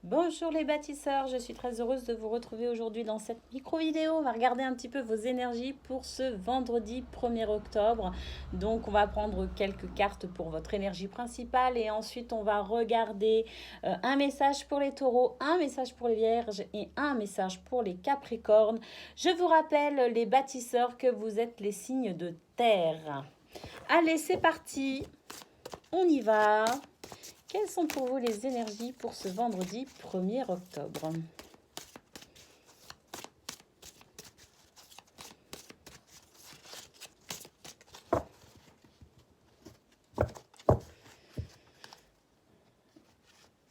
Bonjour les bâtisseurs, je suis très heureuse de vous retrouver aujourd'hui dans cette micro-vidéo. On va regarder un petit peu vos énergies pour ce vendredi 1er octobre. Donc on va prendre quelques cartes pour votre énergie principale et ensuite on va regarder un message pour les taureaux, un message pour les vierges et un message pour les capricornes. Je vous rappelle les bâtisseurs que vous êtes les signes de terre. Allez, c'est parti, on y va. Quelles sont pour vous les énergies pour ce vendredi 1er octobre?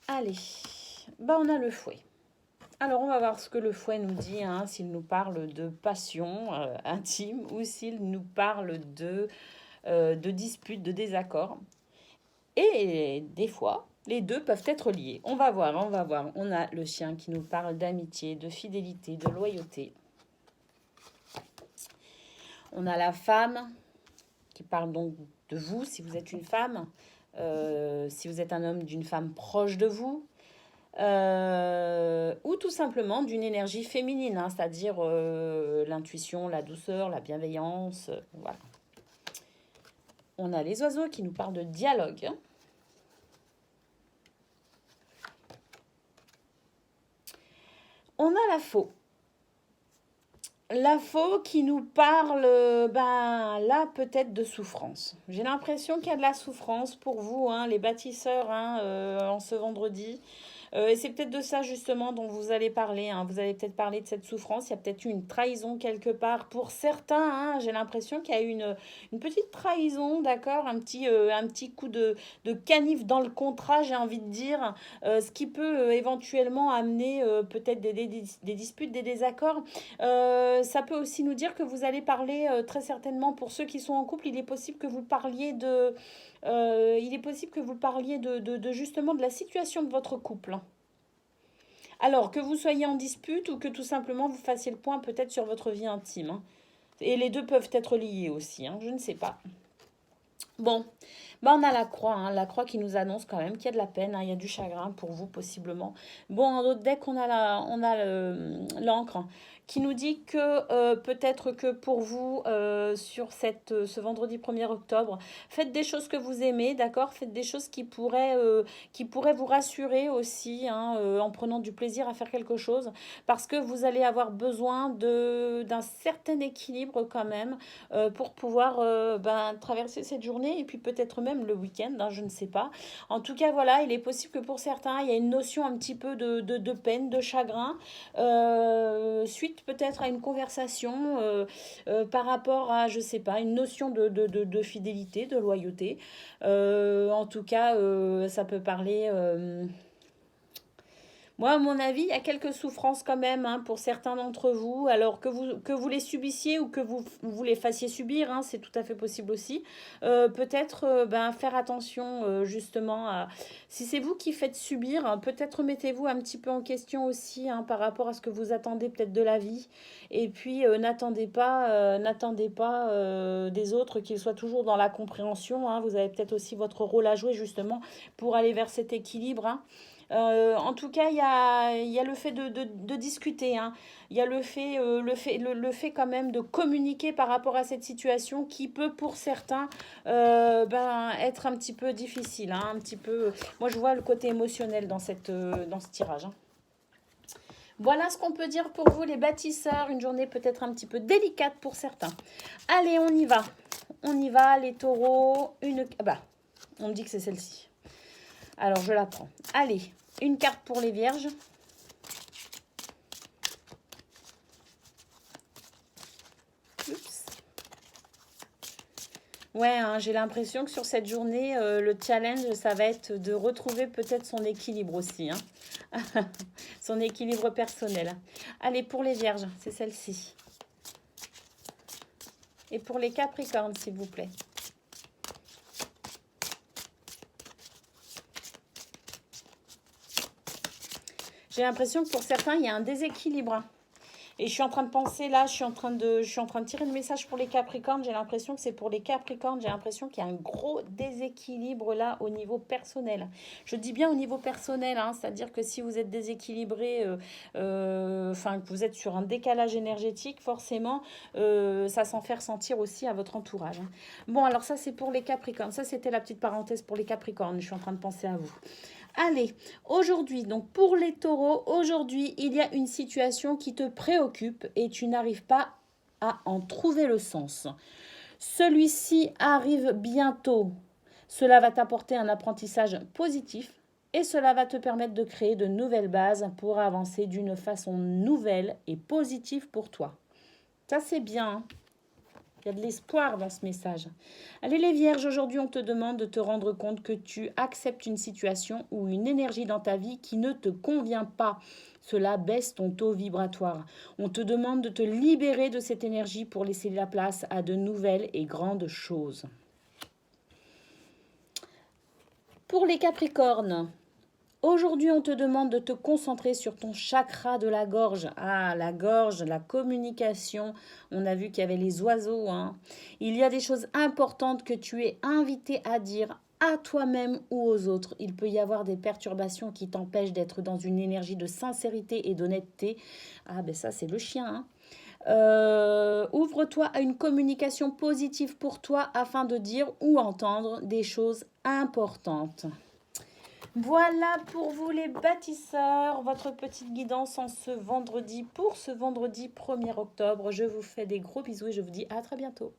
Allez, on a le fouet. Alors, on va voir ce que le fouet nous dit, hein, s'il nous parle de passion intime ou s'il nous parle de disputes, de désaccords. Et des fois, les deux peuvent être liés. On va voir, on va voir. On a le chien qui nous parle d'amitié, de fidélité, de loyauté. On a la femme qui parle donc de vous, si vous êtes une femme. Si vous êtes un homme, d'une femme proche de vous. Ou tout simplement d'une énergie féminine, hein, c'est-à-dire l'intuition, la douceur, la bienveillance. Voilà. On a les oiseaux qui nous parlent de dialogue. On a la faux. La faux qui nous parle, là, peut-être de souffrance. J'ai l'impression qu'il y a de la souffrance pour vous, hein, les bâtisseurs, hein, en ce vendredi. Et c'est peut-être de ça justement dont vous allez parler, hein. Vous allez peut-être parler de cette souffrance. Il y a peut-être eu une trahison quelque part. Pour certains, hein, j'ai l'impression qu'il y a eu une petite trahison, d'accord, un petit coup de canif dans le contrat, j'ai envie de dire. Ce qui peut éventuellement amener peut-être des disputes, des désaccords. Ça peut aussi nous dire que vous allez parler très certainement pour ceux qui sont en couple. Il est possible que vous parliez de justement de la situation de votre couple. Alors, que vous soyez en dispute ou que tout simplement vous fassiez le point peut-être sur votre vie intime, hein. Et les deux peuvent être liés aussi, hein, je ne sais pas. Bon, on a la croix, hein, la croix qui nous annonce quand même qu'il y a de la peine, hein, il y a du chagrin pour vous possiblement. Bon, en autre deck, on a l'encre qui nous dit que peut-être que pour vous, sur ce vendredi 1er octobre, faites des choses que vous aimez, d'accord? Faites des choses qui pourraient vous rassurer aussi, hein, en prenant du plaisir à faire quelque chose, parce que vous allez avoir besoin d'un certain équilibre quand même pour pouvoir traverser cette journée et puis peut-être même le week-end, hein, je ne sais pas. En tout cas, voilà, il est possible que pour certains, il y a une notion un petit peu de peine, de chagrin, suite peut-être à une conversation par rapport à, je sais pas, une notion de fidélité, de loyauté. En tout cas, ça peut parler... moi, à mon avis, il y a quelques souffrances quand même, hein, pour certains d'entre vous. Alors que vous les subissiez ou que vous les fassiez subir, hein, c'est tout à fait possible aussi. Peut-être faire attention justement à... Si c'est vous qui faites subir, hein, peut-être mettez-vous un petit peu en question aussi, hein, par rapport à ce que vous attendez peut-être de la vie. Et puis n'attendez pas des autres qu'ils soient toujours dans la compréhension, hein. Vous avez peut-être aussi votre rôle à jouer justement pour aller vers cet équilibre, hein. En tout cas, il y a le fait de discuter, hein. Il y a le fait quand même de communiquer par rapport à cette situation qui peut pour certains être un petit peu difficile, hein, un petit peu. Moi, je vois le côté émotionnel dans dans ce tirage, hein. Voilà ce qu'on peut dire pour vous, les bâtisseurs. Une journée peut-être un petit peu délicate pour certains. Allez, on y va. On y va, les taureaux. On me dit que c'est celle-ci. Alors, je la prends. Allez, une carte pour les vierges. Oups. Ouais, hein, j'ai l'impression que sur cette journée, le challenge, ça va être de retrouver peut-être son équilibre aussi, hein. Son équilibre personnel. Allez, pour les vierges, c'est celle-ci. Et pour les capricornes, s'il vous plaît. J'ai l'impression que pour certains, il y a un déséquilibre, hein. Et je suis en train de penser là, je suis en train de tirer le message pour les Capricornes. J'ai l'impression que c'est pour les Capricornes. J'ai l'impression qu'il y a un gros déséquilibre là au niveau personnel. Je dis bien au niveau personnel, hein, c'est-à-dire que si vous êtes déséquilibré, enfin que vous êtes sur un décalage énergétique, forcément, ça s'en fait ressentir aussi à votre entourage, hein. Bon, alors ça c'est pour les Capricornes. Ça c'était la petite parenthèse pour les Capricornes. Je suis en train de penser à vous. Allez, aujourd'hui, donc pour les taureaux, aujourd'hui, il y a une situation qui te préoccupe et tu n'arrives pas à en trouver le sens. Celui-ci arrive bientôt. Cela va t'apporter un apprentissage positif et cela va te permettre de créer de nouvelles bases pour avancer d'une façon nouvelle et positive pour toi. Ça, c'est bien, hein. Il y a de l'espoir dans ce message. Allez les vierges, aujourd'hui on te demande de te rendre compte que tu acceptes une situation ou une énergie dans ta vie qui ne te convient pas. Cela baisse ton taux vibratoire. On te demande de te libérer de cette énergie pour laisser la place à de nouvelles et grandes choses. Pour les Capricornes, aujourd'hui, on te demande de te concentrer sur ton chakra de la gorge. Ah, la gorge, la communication. On a vu qu'il y avait les oiseaux, hein. Il y a des choses importantes que tu es invité à dire à toi-même ou aux autres. Il peut y avoir des perturbations qui t'empêchent d'être dans une énergie de sincérité et d'honnêteté. Ah, ben ça, c'est le chien, hein. Ouvre-toi à une communication positive pour toi afin de dire ou entendre des choses importantes. Voilà pour vous les bâtisseurs, votre petite guidance en ce vendredi, pour ce vendredi 1er octobre. Je vous fais des gros bisous et je vous dis à très bientôt.